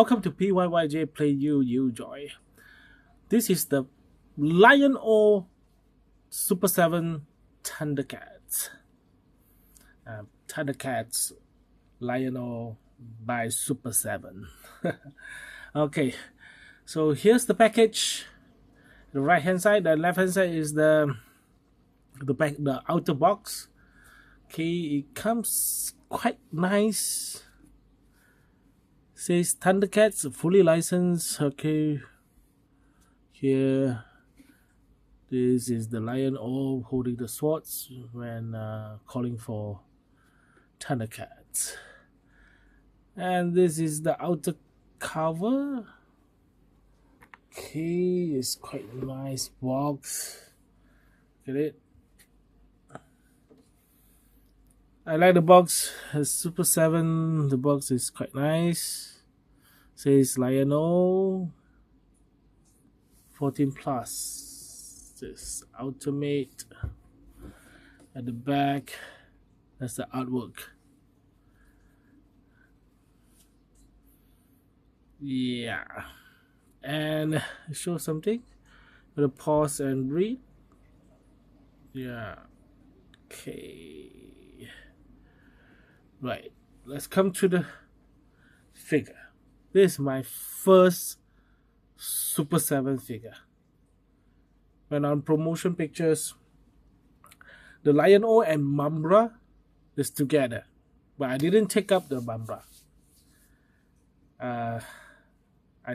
Welcome to PYYJ Play You Joy. This is the Lion-O Super 7 Thundercats. Thundercats Lion-O by Super 7. Okay, so here's the package. The right hand side, the left hand side is the outer box. Okay, it comes quite nice. Says Thundercats fully licensed. Okay, here this is the Lion-O holding the swords when calling for Thundercats, and this is the outer cover. Okay, it's quite a nice box. Look at it. I like the box. It's Super 7. The box is quite nice. Says Lion-O 14 plus. This ultimate. At the back, that's the artwork. Yeah, and show something. Gonna pause and read. Yeah. Okay. Right. Let's come to the figure. This is my first Super 7 figure. When on promotion pictures, the Lion-O and Mumm-Ra is together, but I didn't take up the Mumm-Ra. I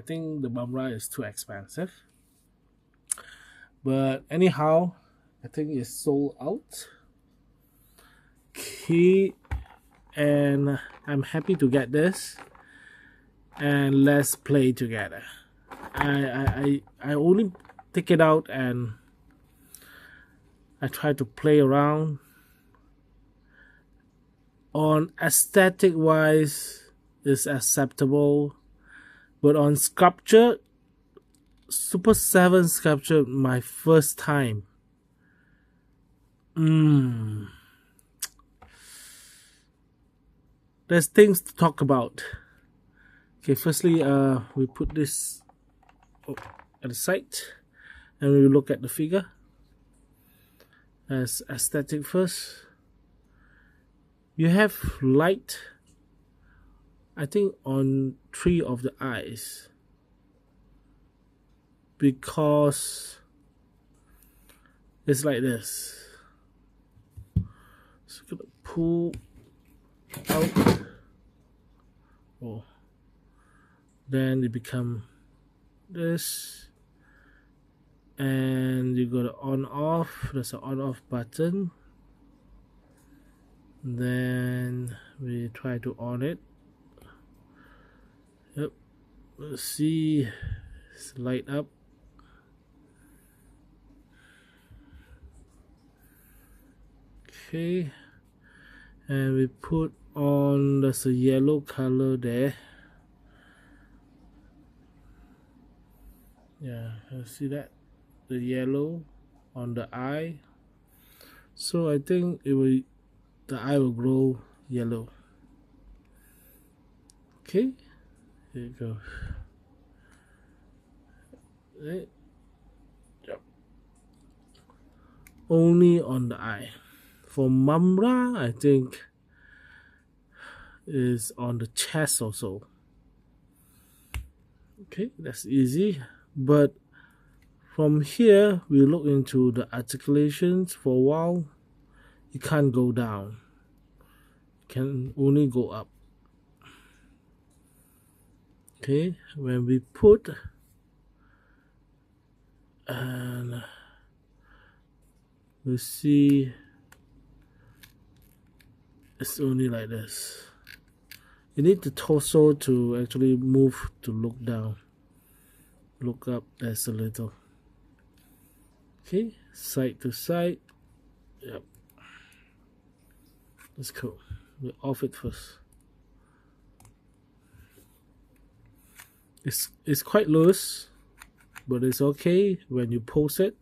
think the Mumm-Ra is too expensive. But anyhow, I think it's sold out. Okay, and I'm happy to get this. And let's play together. I only take it out and I try to play around. On aesthetic wise, it's acceptable, but on sculpture, Super 7 sculpture, my first time. There's things to talk about. Okay, firstly, we put this at the side, and we look at the figure as aesthetic first. You have light, I think, on 3 of the eyes, because it's like this. So I'm gonna pull out. Oh. Then it become this, and you go to on off. There's an on off button. Then we try to on it. Yep, let's see, it's light up. Okay, and we put on, there's a yellow color there. Yeah, you see that? The yellow on the eye. So I think the eye will grow yellow. Okay, here you go. Right. Yep. Only on the eye. For Mumm-Ra, I think is on the chest also. Okay, that's easy. But from here, we look into the articulations. For a while, you can't go down. You can only go up. Okay, when we put, and we see it's only like this. You need the torso to actually move to look down. Look up, that's a little. Okay, side to side. Yep. Let's go. We'll off it first. It's quite loose, but it's okay when you pose it.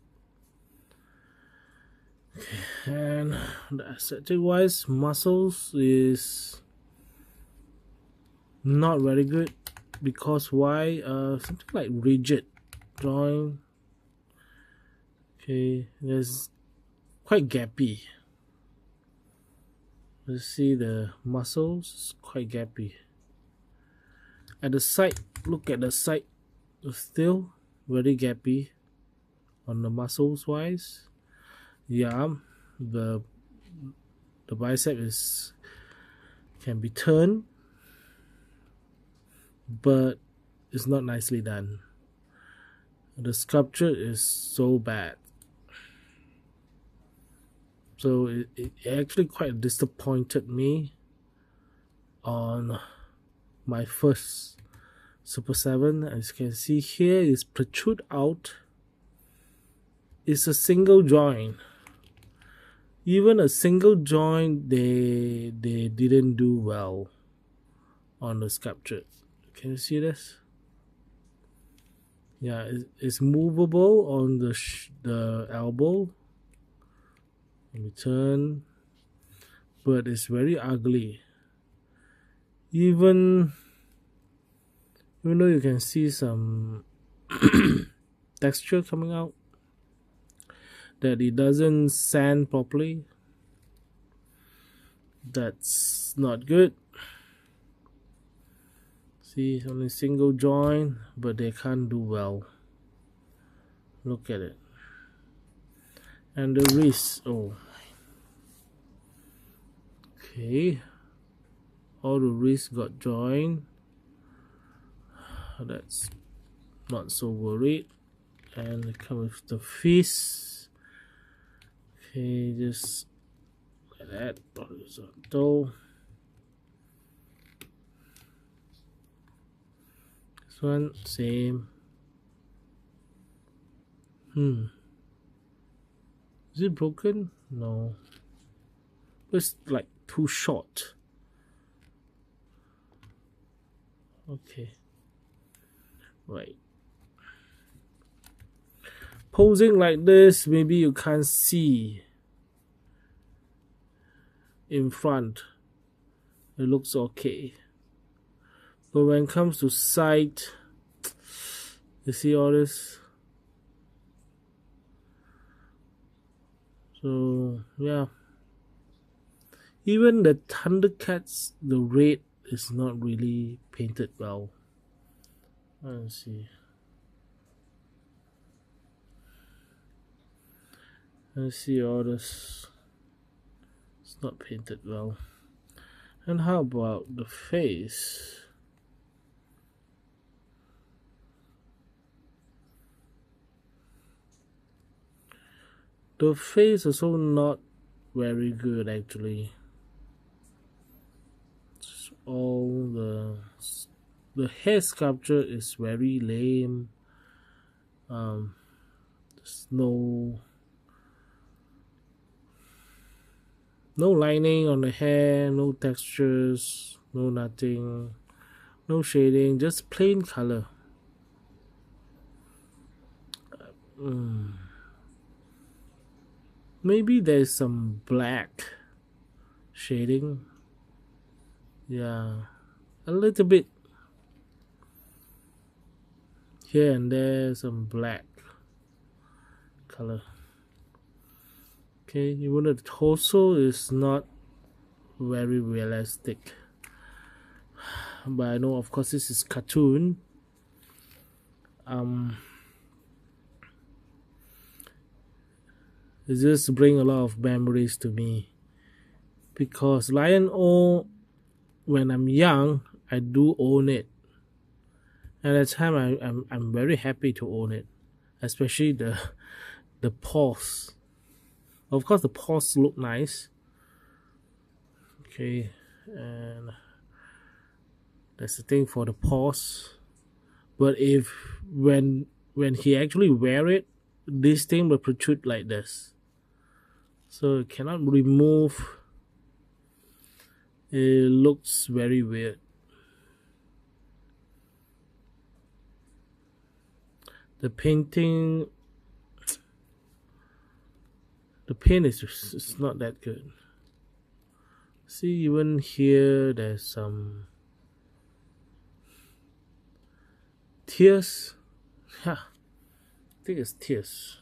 Okay, and the aesthetic wise, muscles is not very good. because why? Something like rigid joint. Okay, there's quite gappy. Let's see the muscles, quite gappy. At the side, look at the side, still very gappy on the muscles wise. Yeah, the bicep can be turned, but it's not nicely done. The sculpture is so bad. So it actually quite disappointed me on my first Super 7. As you can see here, is protrude out. It's a single joint. Even a single joint, they didn't do well on the sculpture. Can you see this? Yeah, it's movable on the elbow. Let me turn, but it's very ugly. Even though you can see some texture coming out, that it doesn't sand properly. That's not good. See, it's only single joint, but they can't do well. Look at it. And the wrist, oh. Okay. All the wrists got joined. That's not so worried. And it comes with the fist. Okay, just like that. Horizontal. This one, same. Is it broken? No. It's like too short. Okay. Right. Posing like this, maybe you can't see in front. It looks okay. But when it comes to side, you see all this? So, yeah. Even the Thundercats, the red is not really painted well. Let's see. Let's see all this. It's not painted well. And how about the face? The face is also not very good actually. It's all the hair sculpture is very lame. There's no lining on the hair, no textures, no nothing, no shading, just plain color. Maybe there's some black shading. Yeah, a little bit here and there, some black color. Okay, even the torso is not very realistic, but I know of course this is cartoon. It just bring a lot of memories to me, because Lion-O, when I'm young, I do own it. At that time, I'm very happy to own it, especially the paws. Of course, the paws look nice. Okay, and that's the thing for the paws. But when he actually wear it, this thing will protrude like this. So it cannot remove. It looks very weird. The painting, the paint is not that good. See, even here there's some tears. Yeah, I think it's tears.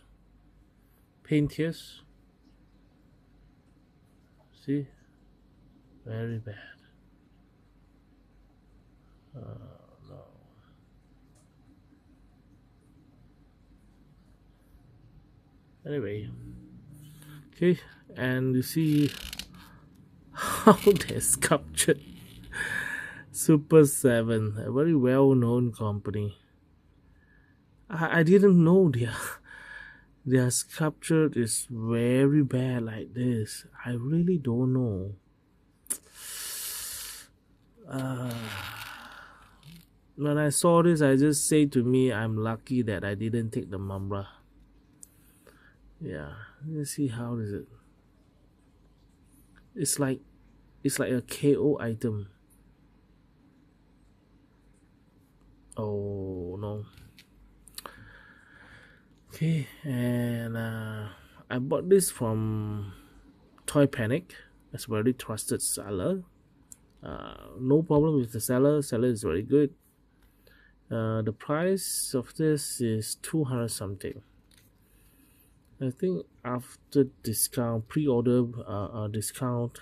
Paint tears. See? Very bad. No. Anyway. Okay, and you see how they're sculptured. Super 7, a very well-known company. I didn't know their sculpture is very bad like this. I really don't know. When I saw this, I just say to me, I'm lucky that I didn't take the Mambra. Yeah, let's see how is it. It's like a KO item. Oh no. Okay, and I bought this from Toy Panic. That's a very trusted seller. No problem with the seller. Seller is very good. The price of this is 200 something. I think after discount, pre-order discount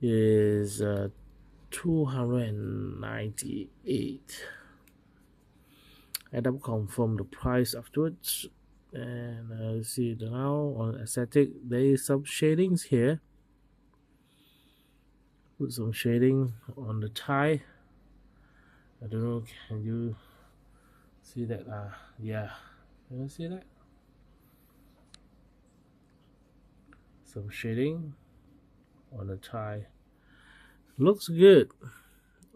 is 298. I double confirm the price afterwards. And see now on aesthetic, there is some shadings here. Put some shading on the tie. I don't know, can you see that? Yeah, can you see that? Some shading on the tie. Looks good.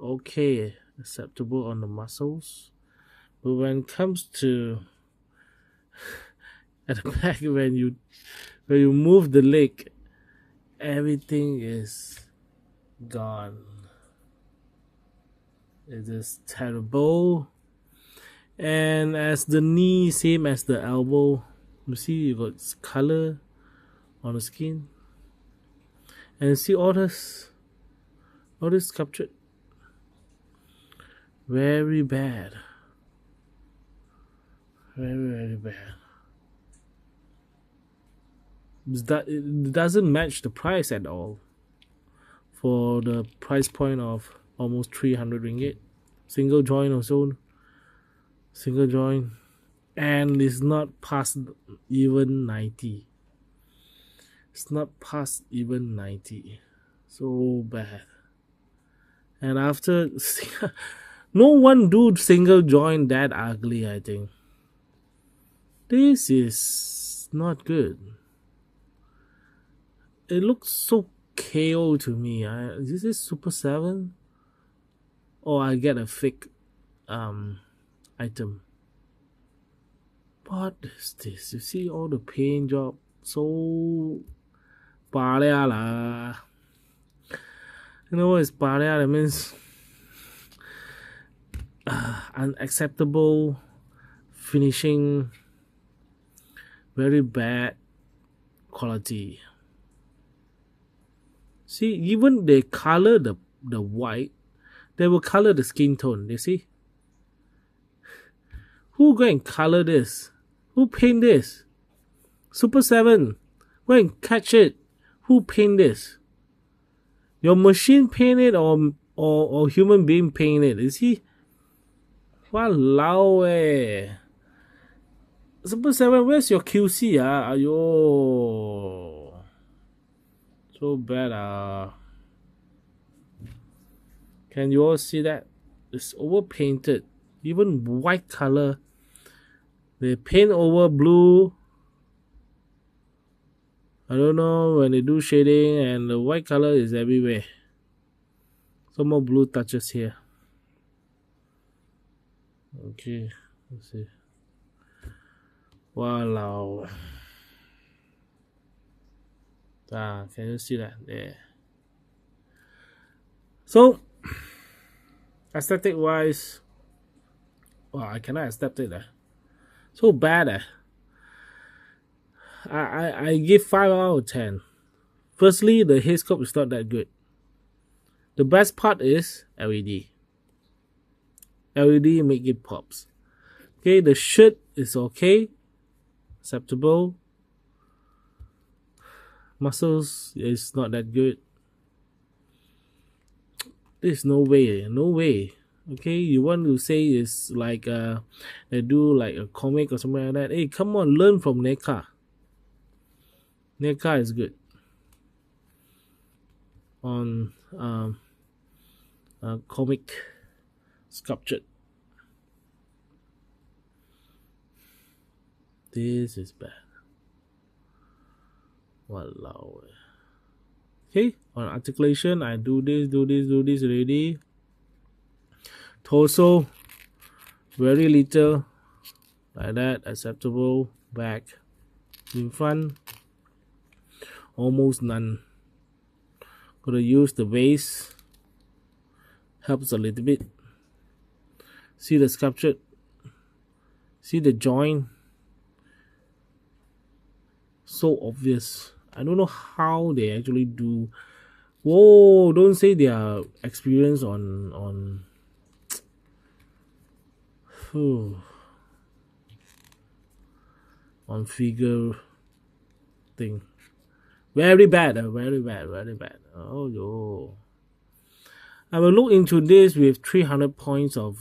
Okay, acceptable on the muscles. But when it comes to at the back, when you move the leg, everything is gone. It is terrible. And as the knee, same as the elbow, you see you got color on the skin. And you see all this sculptured. Very bad. Very, very bad. It doesn't match the price at all. For the price point of almost 300 ringgit. Single joint also. Single joint. And it's not past even 90. It's not past even 90. So bad. And after no one do single joint that ugly, I think. This is not good. It looks so KO to me. Is this Super 7? Or I get a fake item. What is this? You see all the paint job? So paria lah. You know what is paria? That means unacceptable finishing, very bad quality. See, even they color the white, they will color the skin tone. You see, who go and color this? Who paint this? Super 7, go and catch it. Who paint this? Your machine paint it or human being paint it? You see, walao eh. Super 7, where's your QC? Ayo. So bad. Can you all see that? It's over painted. Even white color. They paint over blue. I don't know, when they do shading, and the white color is everywhere. Some more blue touches here. Okay, let's see. Wow. Can you see that there? So, aesthetic wise, I cannot accept it. So bad. I give 5 out of 10. Firstly, the head sculpt is not that good. The best part is LED. LED make it pops. Okay, the shirt is okay, acceptable. Muscles is not that good. There's no way, no way. Okay, you want to say it's like they do like a comic or something like that. Hey, come on, learn from NECA. NECA is good on comic sculpture. This is bad. Walao. Okay, on articulation, I do this already. Torso, very little, like that, acceptable. Back, in front, almost none. Gonna use the base, helps a little bit. See the sculpture, see the joint, so obvious. I don't know how they actually do. Whoa, don't say they are experienced on on figure thing. Very bad, very bad. Oh, yo. I will look into this with 300 points of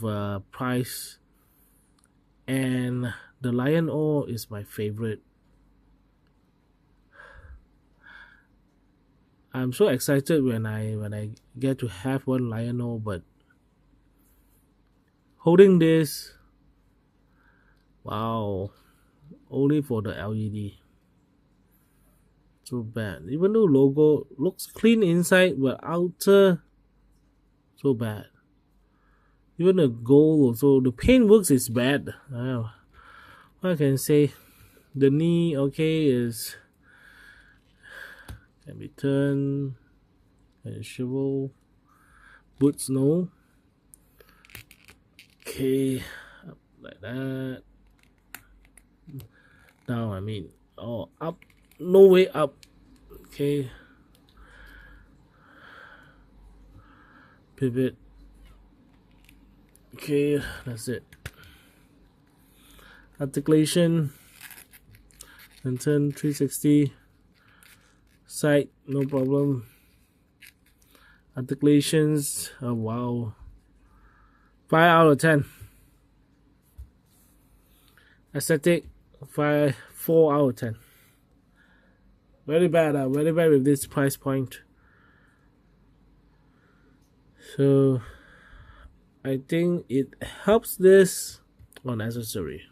price, and the Lion O is my favorite. I'm so excited when I get to have one Lion O, but holding this, wow, only for the LED. So bad. Even though logo looks clean inside, but outer, so bad. Even the gold also, the paintworks is bad. What I can say, the knee okay is can be turned and shovel. Boots no. Okay, up like that. Down, I mean, oh, up, no way up. Okay, pivot. Okay, that's it. Articulation and turn 360. Side, no problem. Articulations, oh wow, 5 out of 10. Aesthetic, 4 out of 10. Very bad with this price point. So I think it helps this on accessory.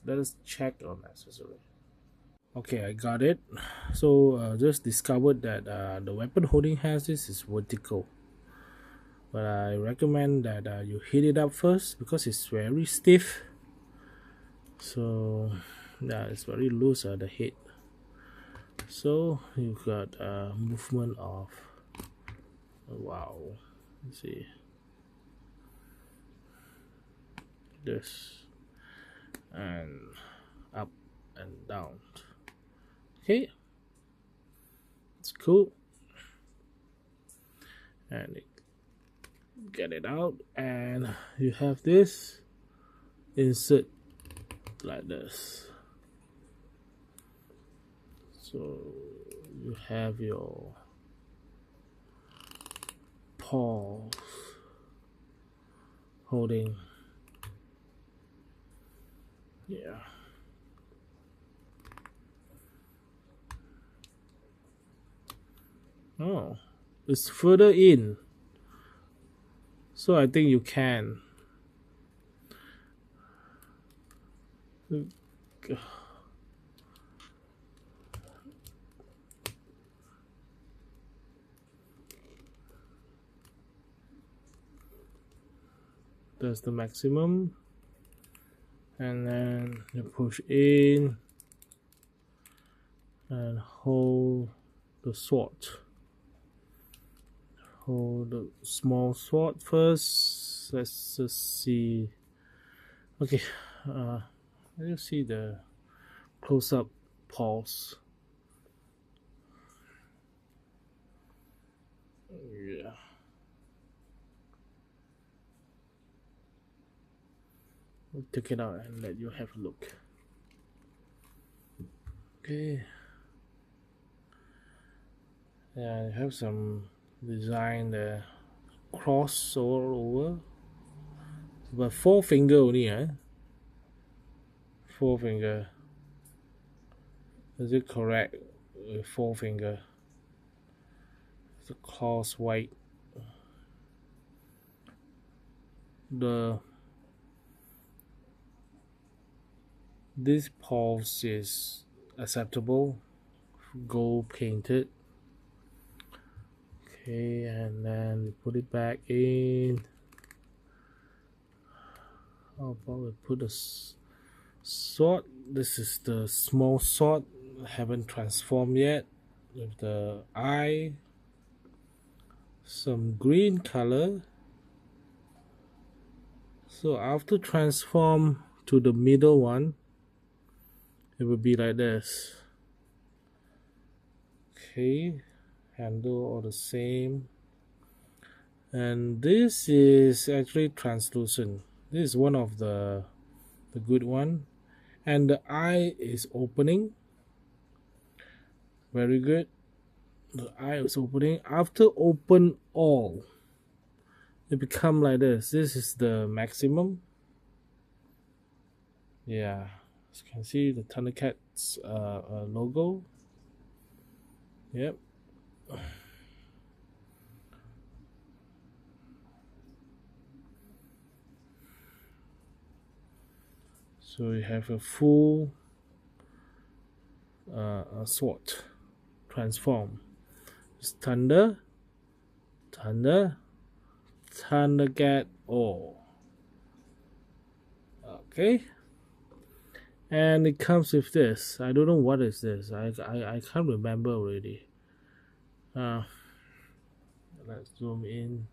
Let us check on accessory. Okay, I got it. So just discovered that the weapon holding has this is vertical, but I recommend that you heat it up first because it's very stiff. So yeah, it's very loose at the head. So you've got movement of wow. Let's see this and up and down. Okay, it's cool. And get it out, and you have this insert like this. So you have your paws holding, yeah. Oh, it's further in, so I think you can. That's the maximum, and then you push in and hold the sword. Hold the small sword first. Let's just see. Okay, let you see the close-up pulse. Yeah. We'll take it out and let you have a look. Okay. Yeah, I have some design there. Cross all over. But 4 finger only, eh? 4 finger. Is it correct? With 4 finger. The claws white. This pulse is acceptable. Gold painted. Okay, and then put it back in. How about we put a sword? This is the small sword. Haven't transformed yet. With the eye. Some green color. So after transform to the middle one, it will be like this. Okay, handle all the same. And this is actually translucent. This is one of the good one. And the eye is opening. Very good. The eye is opening. After open all, it become like this. This is the maximum. Yeah, as you can see the Thundercats logo. Yep. So you have a full sword transform. It's Thunder, Thundercat all. Okay. And it comes with this. I don't know what is this. I can't remember already. Let's zoom in.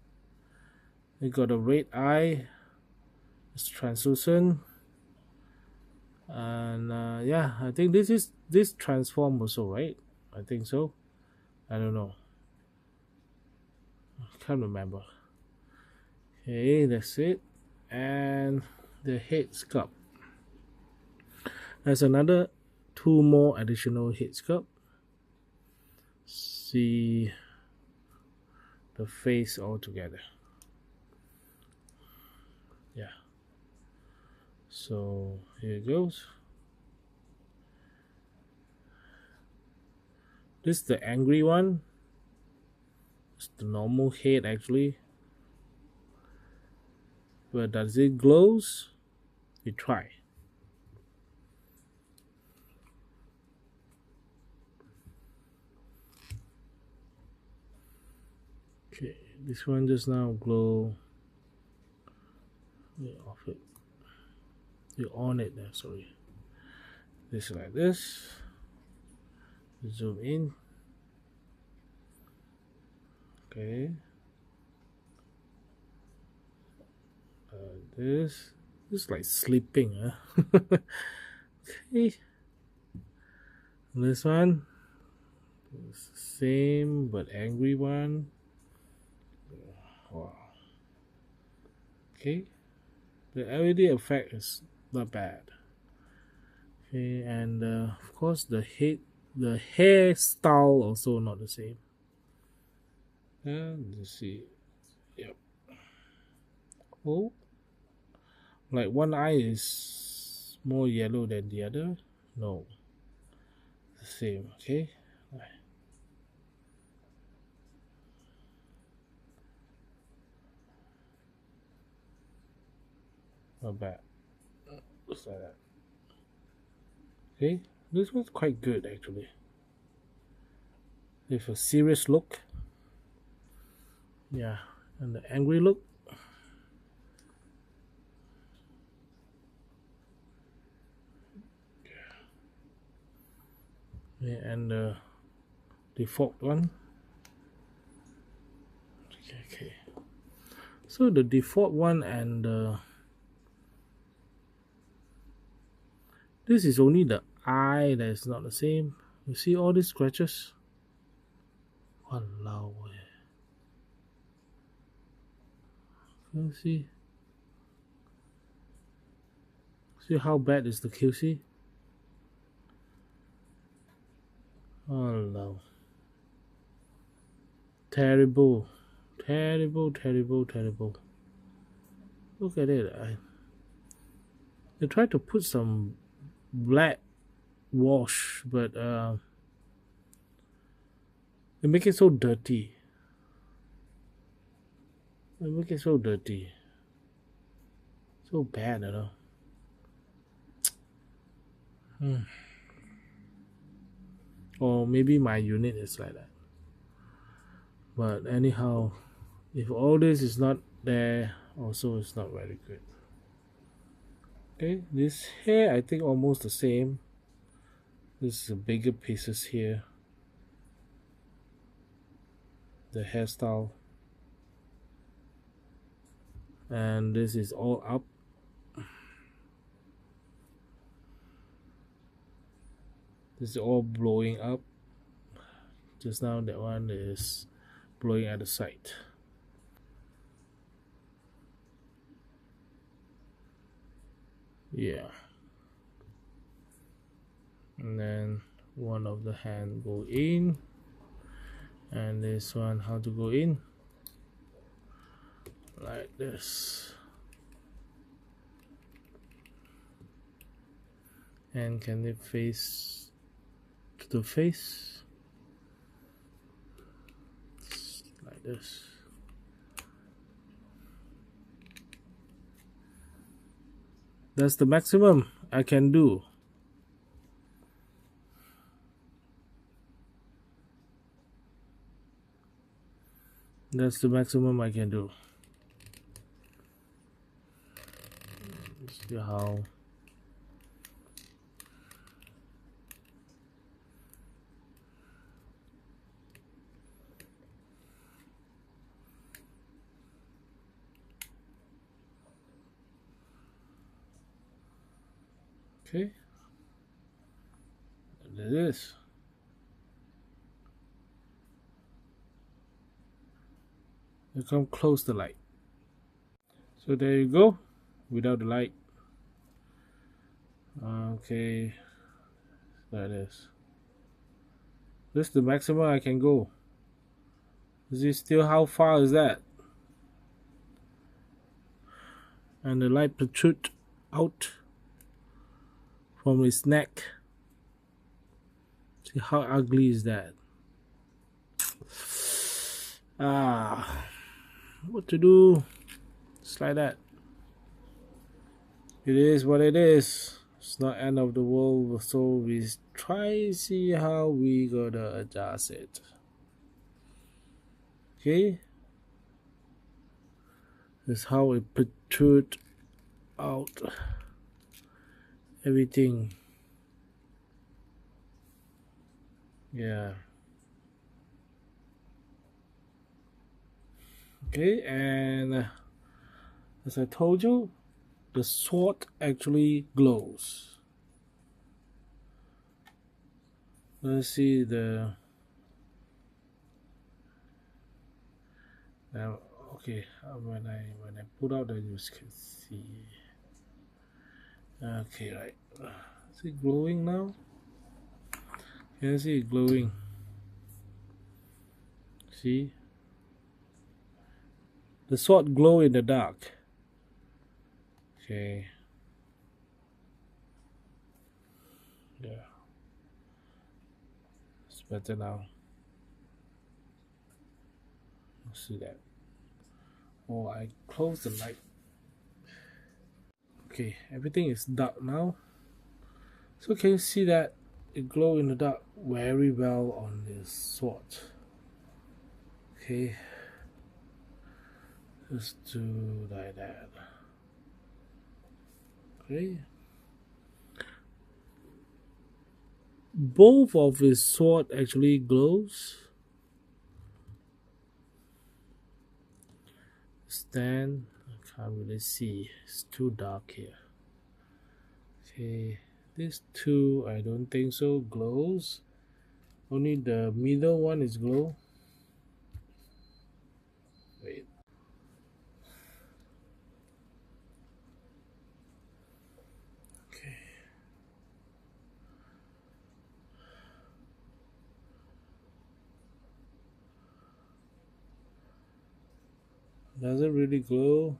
It got a red eye. It's translucent. And yeah, I think this transform also, right? I think so. I don't know. I can't remember. Okay, that's it. And the head sculpt. There's another 2 more additional head sculpt. See the face all together. Yeah. So here it goes. This is the angry one. It's the normal head actually. But does it glows? We try. Okay, this one just now glow. You off it. You on it there, sorry. This like this. Zoom in. Okay. This is like sleeping, huh? Okay. This one is the same but angry one. Wow. Okay. The LED effect is not bad. Okay, and of course the hairstyle also not the same. Let's see. Yep. Oh, like one eye is more yellow than the other. No, the same. Okay. Not bad. Looks like that. Okay, this was quite good actually. With a serious look. Yeah, and the angry look. Yeah, and the default one. Okay. So the default one and this is only the eye that is not the same. You see all these scratches? Walao. You see? See how bad is the QC? Oh no. Terrible. Terrible, terrible, terrible. Look at it. They tried to put some black wash, but they make it so dirty. They make it so dirty. So bad, you know. Or maybe my unit is like that. But anyhow, if all this is not there, also it's not very good. Okay, this here I think almost the same. This is the bigger pieces here. The hairstyle. And this is all up. This is all blowing up. Just now that one is blowing at the side. Yeah. And then one of the hand go in. And this one how to go in. Like this. And can it face to the face? Like this. That's the maximum I can do. That's the maximum I can do. See how. Okay. And it is. You come close the light. So there you go, without the light. Okay, like this. This is the maximum I can go. See still how far is that? And the light protrude out from his neck. See how ugly is that? What to do? It's like that. It is what it is. It's not end of the world, so we try see how we gonna adjust it. Okay, that's how it protrude out everything. Yeah. Okay, and as I told you, the sword actually glows. Let's see the now. Okay, when I put out, then you can see. Okay, right. Is it glowing now? Can you see it glowing? See? The sword glow in the dark. Okay. Yeah. It's better now. See that. Oh, I close the light. Okay, everything is dark now. So can you see that it glow in the dark very well on this sword? Okay. Just do like that. Okay. Both of his sword actually glows. Stand. I can't really see. It's too dark here. Okay. This two, I don't think so. Glows. Only the middle one is glow. Wait. Does it really glow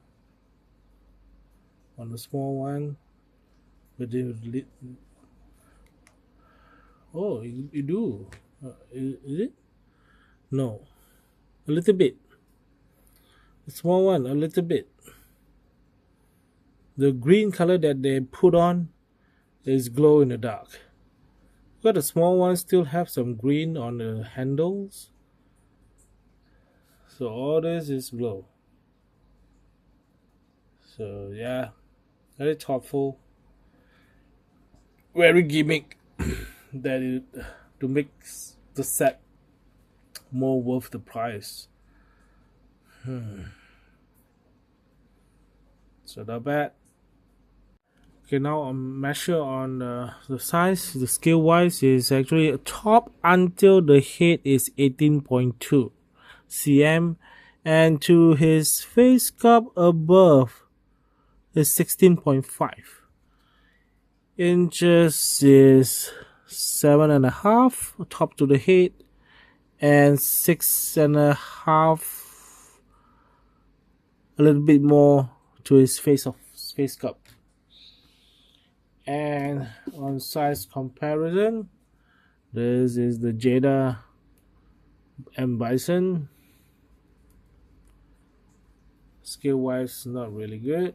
on the small one? But oh, you do. Is it? No, a little bit. The small one, a little bit. The green color that they put on is glow in the dark. But the small ones still have some green on the handles. So all this is glow. So yeah, very thoughtful, very gimmick that it, to make the set more worth the price. So not bad. Okay, now a measure on the size. The scale wise is actually top until the head is 18.2 cm, and to his face cup above is 16.5 inches. Is 7.5 top to the head, and 6.5, a little bit more to his face cup. And on size comparison, this is the Jada M Bison. Scale wise, not really good.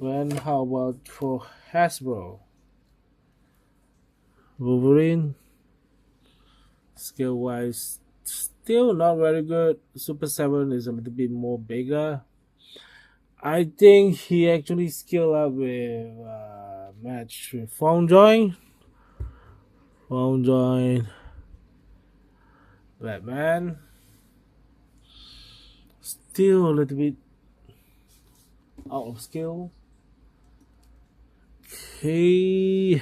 Then how about for Hasbro? Wolverine. Scale wise, still not very good. Super 7 is a little bit more bigger. I think he actually scaled up with match with Foundjoy, Batman. Still a little bit out of scale. Okay,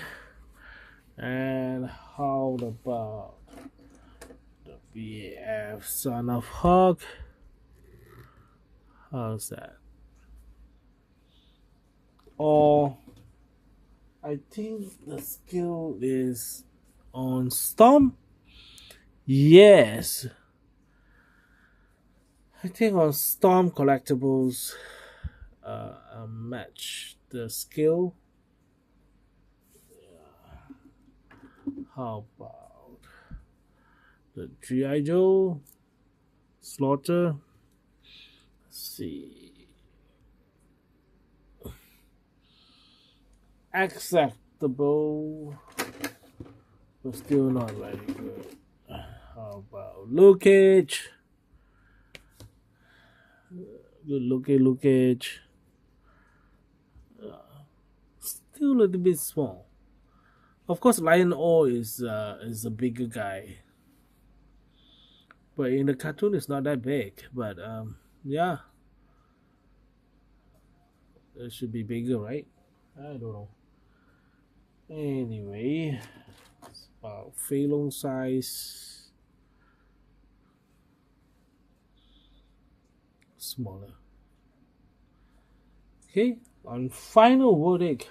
and how about the BF Son of Hawk? How's that? Or I think the skill is on Storm. Yes, I think on Storm collectibles match the skill. How about the G.I. Joe Slaughter? Let's see. Acceptable, but still not very good. How about Luke Cage? Good looking Luke Cage. Still a little bit small. Of course, Lion-O is a bigger guy, but in the cartoon it's not that big. But yeah, it should be bigger, right? I don't know. Anyway, it's about Fei Long size, smaller. Okay, on final verdict,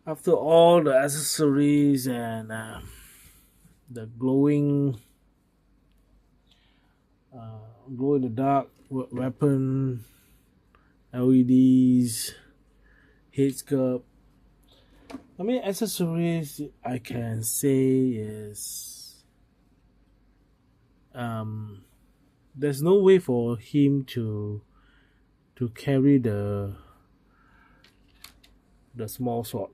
after all the accessories and the glowing, glow in the dark weapon, LEDs, head sculpt. I mean, accessories I can say is there's no way for him to carry the small sword.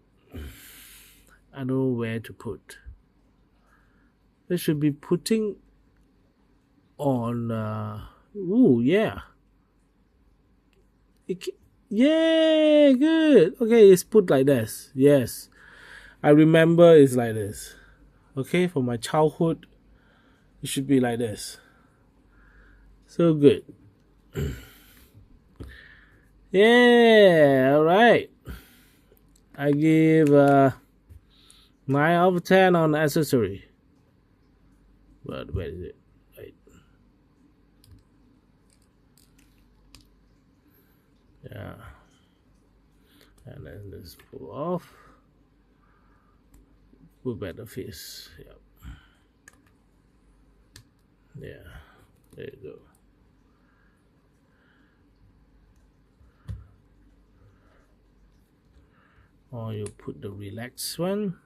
I don't know where to put. They should be putting on ooh, yeah. Yeah, good. Okay, it's put like this. Yes, I remember it's like this. Okay, for my childhood, it should be like this. So good. Yeah, alright. I give 9 out of 10 on accessory. But where is it? Right. Yeah. And then just pull off. Put back the face. Yep. Yeah. There you go. or you put the relaxed one.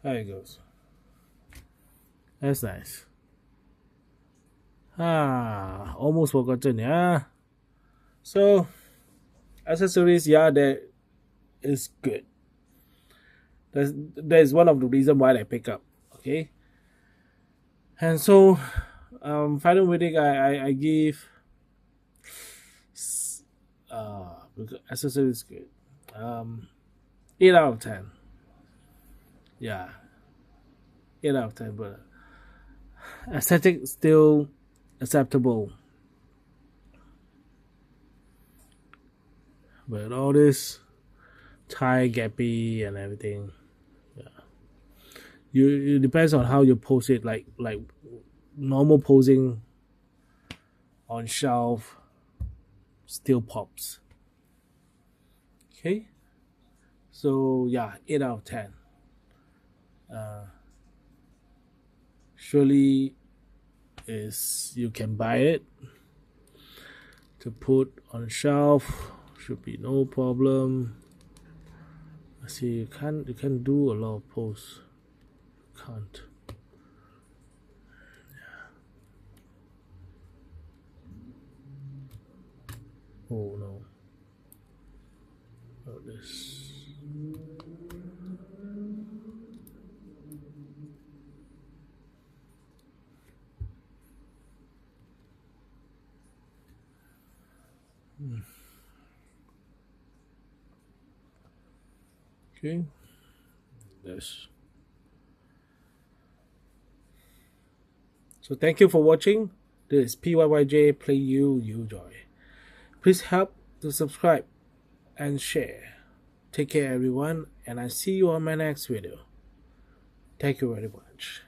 There it goes. That's nice. Almost forgotten, yeah. So accessories, yeah, that is good. That's one of the reasons why I pick up. Okay. And so Final Verdict I give because accessories is good. 8 out of 10. Yeah. 8 out of 10, but aesthetic still acceptable. But all this tie gappy and everything, yeah. It depends on how you pose it. Like normal posing on shelf still pops. Okay. So yeah, 8 out of 10. Surely is you can buy it to put on shelf, should be no problem. See, you can do a lot of pose. Can't. Oh no. Not this. Okay. This. So thank you for watching. This is PYYJ Play You Joy. Please help to subscribe and share. Take care everyone, and I see you on my next video. Thank you very much.